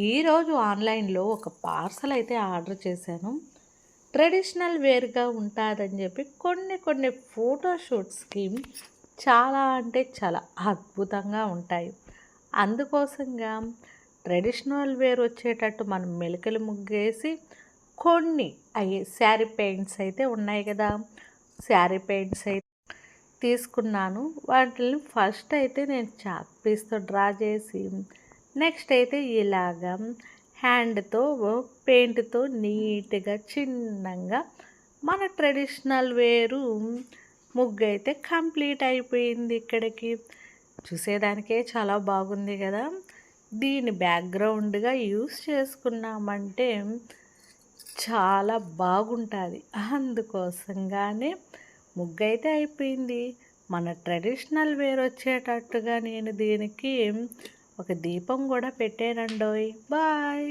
ఈరోజు ఆన్లైన్లో ఒక పార్సల్ అయితే ఆర్డర్ చేశాను. ట్రెడిషనల్ వేర్గా ఉంటుందని చెప్పి కొన్ని ఫోటోషూట్స్కి చాలా అంటే చాలా అద్భుతంగా ఉంటాయి. అందుకోసంగా ట్రెడిషనల్ వేర్ వచ్చేటట్టు మనం మెలికలు ముగ్గేసి కొన్ని అవి శారీ పెయింట్స్ అయితే ఉన్నాయి కదా, శారీ పెయింట్స్ అయితే తీసుకున్నాను. వాటిని ఫస్ట్ అయితే నేను చాక్ పీస్తో డ్రా చేసి, నెక్స్ట్ అయితే ఇలాగా హ్యాండ్తో పెయింట్తో నీట్గా చిన్నగా మన ట్రెడిషనల్ వేరు ముగ్గు అయితే కంప్లీట్ అయిపోయింది. ఇక్కడికి చూసేదానికే చాలా బాగుంది కదా. దీని బ్యాక్గ్రౌండ్గా యూస్ చేసుకున్నామంటే చాలా బాగుంటుంది. అందుకోసంగానే ముగ్గు అయితే అయిపోయింది. మన ట్రెడిషనల్ వేర్ వచ్చేటట్టుగా నేను దీనికి ఒక దీపం కూడా పెట్టానండోయ్. బాయ్.